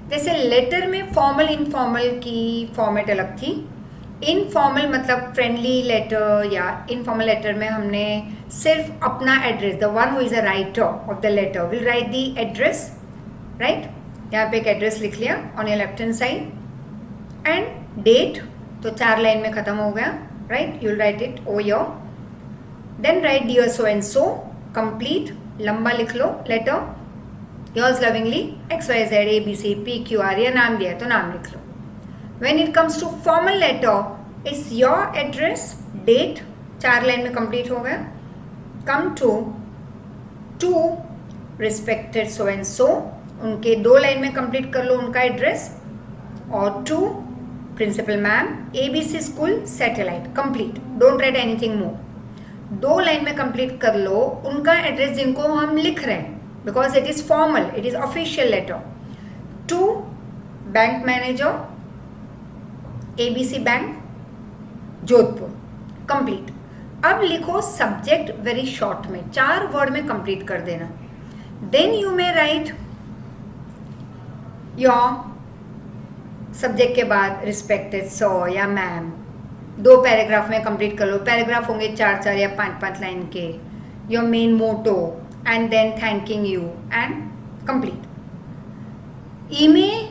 जैसे लेटर में फॉर्मल इनफॉर्मल की फॉर्मेट अलग थी. इनफॉर्मल मतलब फ्रेंडली लेटर, या इनफॉर्मल लेटर में हमने सिर्फ अपना address, the one who is a writer of the letter will write the address, right? यहाँ पे एक एड्रेस लिख लिया on your left hand side, and date तो 4 लाइन में ख़त्म हो गया. right? You'll write it over here. Then write dear so and so, complete, लंबा लिख लो letter, yours lovingly XYZ ABC PQR, या नाम दिया है तो नाम लिख लो. When it comes to formal letter, it's your address, date, 4 line में complete हो गया. Come to respected so and so, उनके 2 लाइन में complete कर लो उनका एड्रेस. और to principal ma'am ABC school Satellite, complete, don't write anything more. 2 line में कंप्लीट कर लो उनका एड्रेस जिनको हम लिख रहे हैं, because it is formal, it is official letter. To bank manager ABC bank Jodhpur, complete. अब लिखो सब्जेक्ट वेरी शॉर्ट में, 4 वर्ड में कंप्लीट कर देना. Then you may write your subject के बाद रिस्पेक्टेड सर या मैम, 2 पैराग्राफ में कंप्लीट कर लो. पैराग्राफ होंगे 4 या 5 लाइन के. Your main motto and then thanking you and complete. Email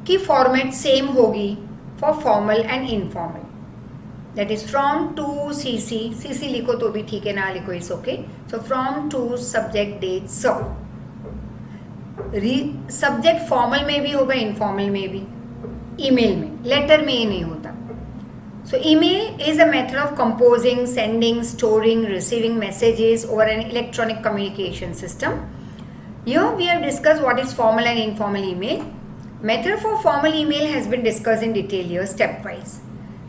की फॉर्मेट सेम होगी for formal and informal, that is from to CC लिखो तो भी ठीक है, ना लिखो it's okay. So from to subject date sir. Subject formal में भी होगा, इनफॉर्मल में भी, ईमेल में, लेटर में ये नहीं होता. सो email is a method of composing, sending, storing, receiving messages over an electronic communication system. Here we have discussed what is formal and informal email. Method for formal email has been discussed in detail here stepwise.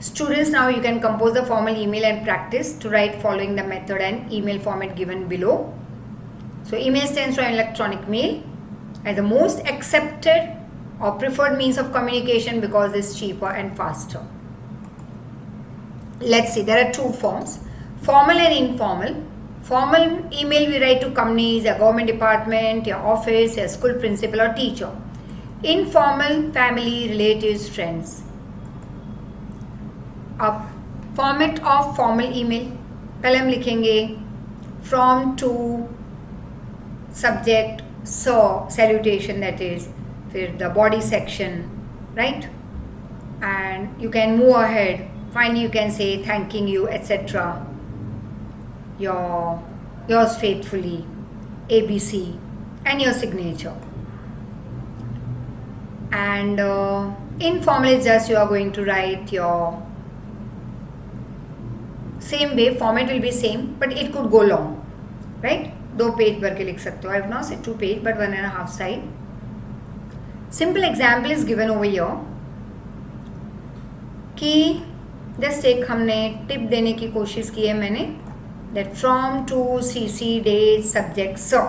Students, now you can compose the formal email and practice to write following the method and email format given below. So email stands for electronic mail as the most accepted or preferred means of communication because it's cheaper and faster. Let's see, there are 2 forms, formal and informal. Formal email we write to companies, a government department, your office, a school principal or teacher. Informal, family, relatives, friends. अब format of formal email, पहले हम लिखेंगे from to subject sir salutation, that is फिर the body section, right? And you can move ahead. Finally you can say thanking you, etc. Yours faithfully, ABC, and your signature. And informal is just you are going to write your same way, format will be same, but it could go long, right? 2 page भर के लिख सकते हो. I have not said 2 pages, but 1.5 side. Simple example is given over here कि just एक हमने tip देने की कोशिश की है मैंने, that from to CC date subject so.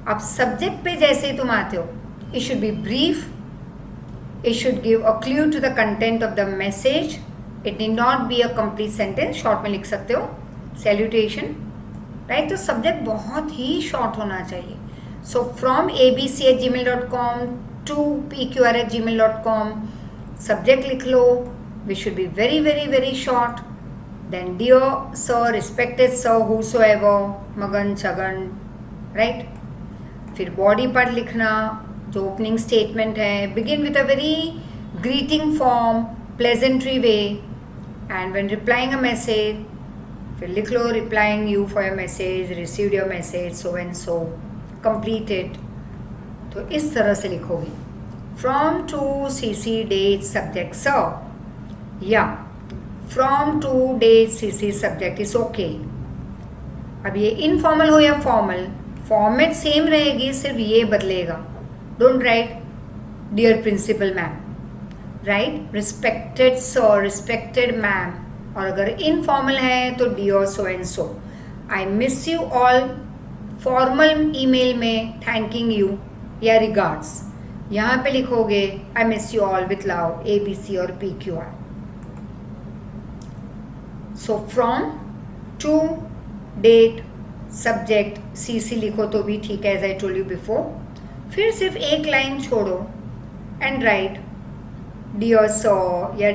अब सब्जेक्ट पे जैसे ही तुम आते हो, it should be brief, it should give a clue to the content of the message, it need not be a complete sentence, short में लिख सकते हो, salutation, right? तो सब्जेक्ट बहुत ही शॉर्ट होना चाहिए. So from abc@gmail.com to pqr@gmail.com, subject लिख लो, we should be very very very short. Then dear sir, respected sir, whosoever, मगन छगन, right? फिर बॉडी पार्ट लिखना, जो ओपनिंग स्टेटमेंट है, begin with a very greeting form, pleasantry way, and when replying a message, फिर लिख लो replying you for your message, received your message, so and so, complete it. तो इस तरह से लिखोगे from to CC date subject sir, yeah, from to date CC subject is okay. अब ये informal हो या फॉर्मल, फॉर्मेट सेम रहेगी, सिर्फ ये बदलेगा. Don't write dear principal ma'am, write respected sir, respected ma'am. और अगर इनफॉर्मल है तो dear so and so. I miss you all, formal email में थैंकिंग यू या रिगार्ड्स, यहाँ पे लिखोगे I miss you all with love ABC और PQR. So from to date subject CC लिखो तो भी ठीक है, as I told you before. फिर सिर्फ एक लाइन छोड़ो एंड राइट डियर सर या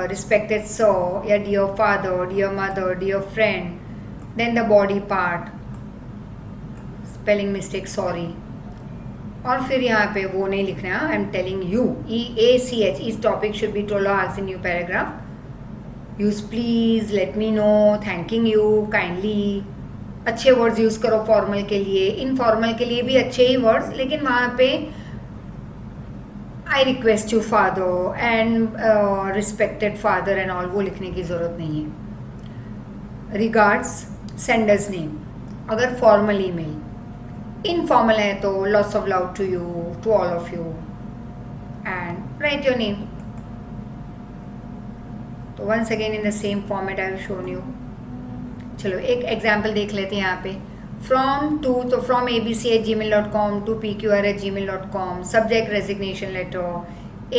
रिस्पेक्टेड सर या dear father, dear mother, dear friend. Then the body part, spelling mistake sorry. और फिर यहाँ पे वो नहीं लिखना है, I am telling you, EACH, इस topic should be told ask in new paragraph. Use please, let me know, thanking you, kindly. अच्छे वर्ड्स यूज करो फॉर्मल के लिए. इनफॉर्मल के लिए भी अच्छे ही वर्ड्स, लेकिन वहाँ पे I request you father and respected father and all वो लिखने की ज़रूरत नहीं है. रिगार्ड्स, सेंडर्स नेम अगर फॉर्मल ईमेल. इनफॉर्मल है तो lots of love to you, to all of you, and write your name. तो once again in the same format I have shown you. चलो एक एग्जाम्पल देख लेते हैं यहाँ पे. फ्रॉम टू, तो from abc@gmail.com to pqr@gmail.com. Subject resignation letter.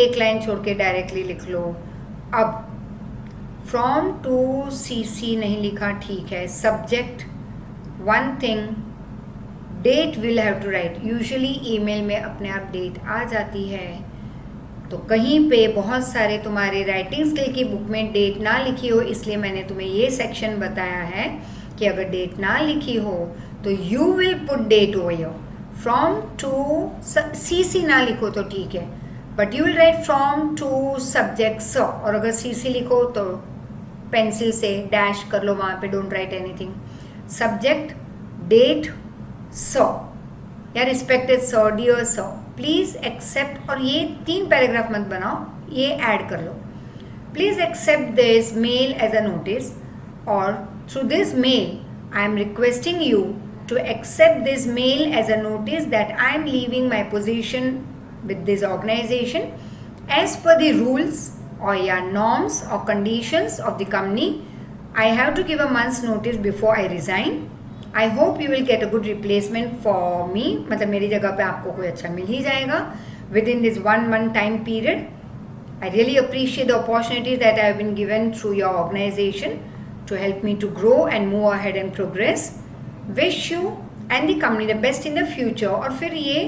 एक लाइन छोड़ के डायरेक्टली लिख लो. अब फ्रॉम टू cc नहीं लिखा, ठीक है. Subject one thing, date will have to write. Usually email में अपने आप डेट आ जाती है, तो कहीं पे बहुत सारे तुम्हारे राइटिंग स्किल की बुक में डेट ना लिखी हो, इसलिए मैंने तुम्हें ये सेक्शन बताया है कि अगर डेट ना लिखी हो तो you will put date over here. From to cc ना लिखो तो ठीक है, but you will write from to subject स. और अगर cc लिखो तो पेंसिल से डैश कर लो वहाँ पे, don't write anything. Subject date स या respected sir, dear sir, please accept. और ये 3 पैराग्राफ मत बनाओ, ये ऐड कर लो. Please accept this mail as a notice, और through this mail I am requesting you to accept this mail as a notice that I am leaving my position with this organisation as per the rules or your norms or conditions of the company. I have to give a month's notice before I resign. I hope you will get a good replacement for me. मतलब मेरी जगह पे आपको कोई अच्छा मिल ही जाएगा within this 1 month time period. I really appreciate the opportunities that I have been given through your organization to help me to grow and move ahead and progress. Wish you and the company the best in the future. और फिर ये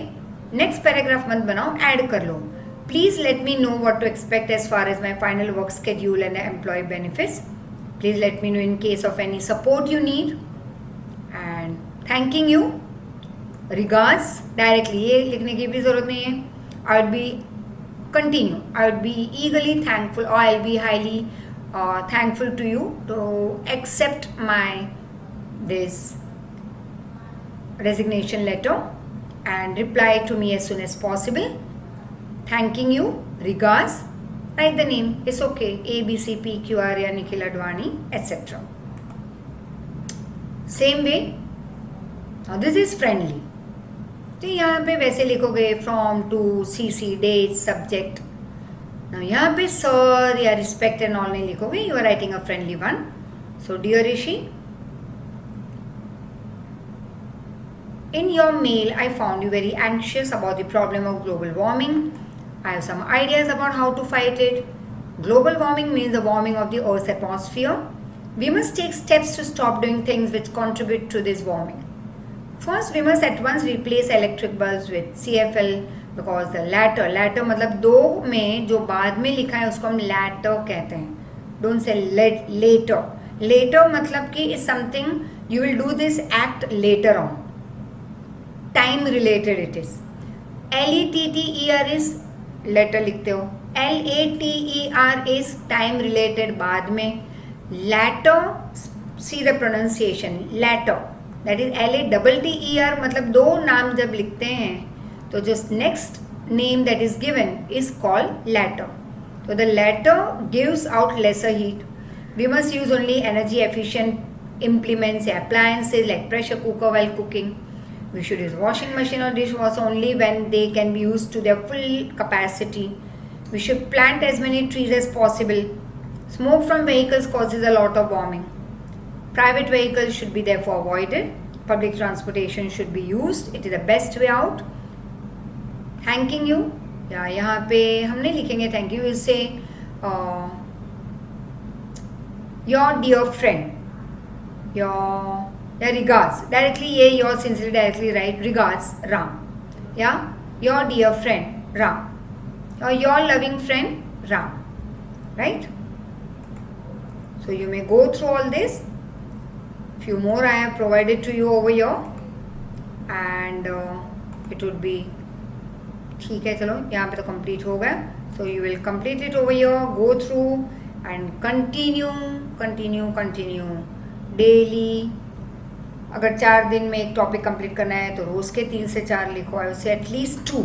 next paragraph मत बनाओ, add कर लो. Please let me know what to expect as far as my final work schedule and the employee benefits. Please let me know in case of any support you need. And thanking you. Regards. Directly. ये लिखने की भी ज़रूरत नहीं है. I would be continue. I would be eagerly thankful, or I'll be highly thankful to you to accept my this resignation letter and reply to me as soon as possible. Thanking you, regards, write the name, it's okay, ABCPQR या Nikhil Advani etc. Same way, now this is friendly. तो यहाँ पे वैसे लिखोगे from to cc date subject. now यहाँ पे sir या respect and all नहीं लिखोगे, you are writing a friendly one. So dear Rishi, in your mail I found you very anxious about the problem of global warming. I have some ideas about how to fight it. Global warming means the warming of the Earth's atmosphere. We must take steps to stop doing things which contribute to this warming. First, we must at once replace electric bulbs with CFL because the latter मतलब दो में जो बाद में लिखा है उसको हम latter कहते हैं. Don't say later. Later मतलब कि is something you will do this act later on. Time related it is. LETTER is letter लिखते हो. LATER इज टाइम रिलेटेड बाद में. Latter, see the pronunciation, latter that is LATTER. मतलब दो नाम जब लिखते हैं तो just next name that is given is called latter. तो the latter gives out lesser heat. We must use only energy efficient implements या appliances like pressure cooker while cooking. We should use washing machine or dishwasher only when they can be used to their full capacity. We should plant as many trees as possible. Smoke from vehicles causes a lot of warming. Private vehicles should be therefore avoided. Public transportation should be used. It is the best way out. Thanking you. या यहाँ पे हम नहीं लिखेंगे thank you. We'll say your dear friend. Your regards. Directly ये your sincerely directly write regards Ram. Yeah, your dear friend Ram, or your loving friend Ram. Right? So you may go through all this. Few more I have provided to you over here, and it would be ठीक है. चलो यहाँ पे तो complete हो गया. So you will complete it over here. Go through and continue daily. अगर 4 दिन में एक टॉपिक कंप्लीट करना है तो रोज़ के 3 से 4 लिखो, आई से एटलीस्ट 2,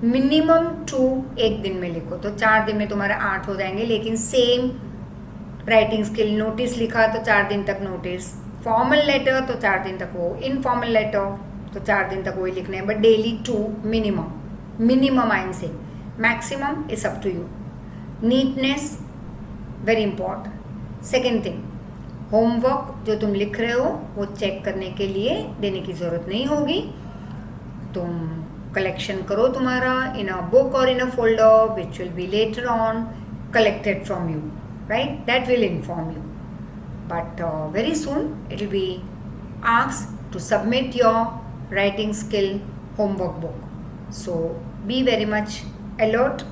मिनिमम 2 एक दिन में लिखो, तो 4 दिन में तुम्हारा 8 हो जाएंगे। लेकिन सेम राइटिंग स्किल, नोटिस लिखा तो 4 दिन तक नोटिस, फॉर्मल लेटर तो 4 दिन तक वो, इनफॉर्मल लेटर तो 4 दिन तक वही लिखने हैं, but daily 2 minimum I am say, maximum is up to you. Neatness very important. Second thing, homework जो तुम लिख रहे हो वो चेक करने के लिए देने की ज़रूरत नहीं होगी, तुम कलेक्शन करो तुम्हारा इन अ बुक और in a folder which will be later on collected from you, right? That will inform you. But very soon it will be asked to submit your writing skill homework book. So be very much alert,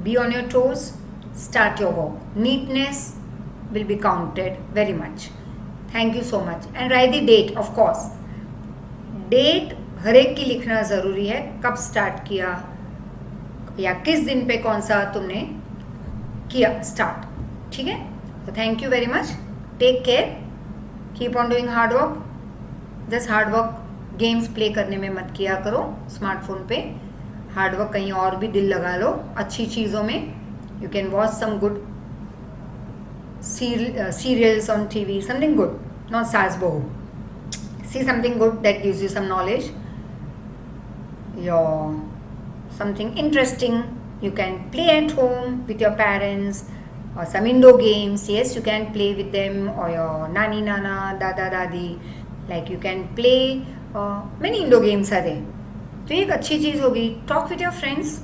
be on your toes, start your work. Neatness will be counted very much. Thank you so much. And write the date, of course. Date हर एक की लिखना ज़रूरी है, कब start किया या किस दिन पे कौन सा तुमने किया स्टार्ट, ठीक है? तो thank you very much, take care, keep on doing hard work. Just hard work games play करने में मत किया करो स्मार्टफोन पे, हार्ड वर्क कहीं और भी दिल लगा लो अच्छी चीज़ों में। You can watch some good serials on TV, something good, not saas bahu, see something good that gives you some knowledge, your something interesting you can play at home with your parents, or some indoor games, yes, you can play with them, or your nani nana, dada dadi, like you can play many indoor games are there. तो ये एक अच्छी चीज़ होगी। Talk with your friends,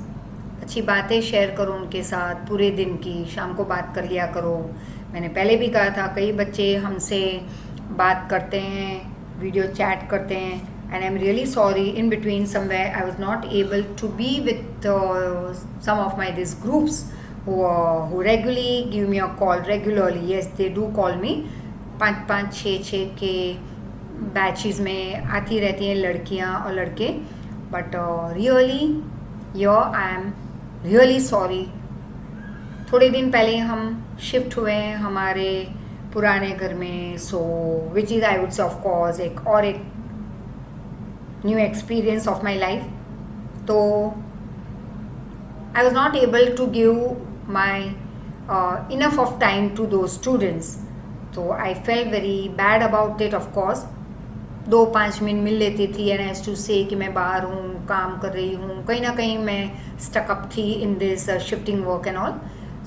अच्छी बातें share करो उनके साथ पूरे दिन की, शाम को बात कर लिया करो। मैंने पहले भी कहा था, कई बच्चे हमसे बात करते हैं, वीडियो चैट करते हैं, and I'm really sorry, in between somewhere I was not able to be with some of my these groups who regularly give me a call regularly. Yes, they do call me, 5-5 6-6 के batches में आती रहती हैं लड़कियां और लड़के, but really I am really sorry। थोड़े दिन पहले हम शिफ्ट हुए हैं हमारे पुराने घर में, so which is I would say of course एक new experience of my life. तो I was not able to give my enough of time to to students, तो I felt very bad about it. Of course 2-5 minute मिल लेती थी and has to से कि मैं बाहर हूँ, काम कर रही हूँ, कहीं ना कहीं मैं स्टकअप थी in this shifting work and all.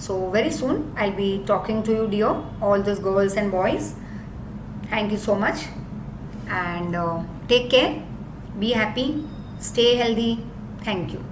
So very soon I'll be talking to you, dear, all those girls and boys. Thank you so much, and take care, be happy, stay healthy. Thank you.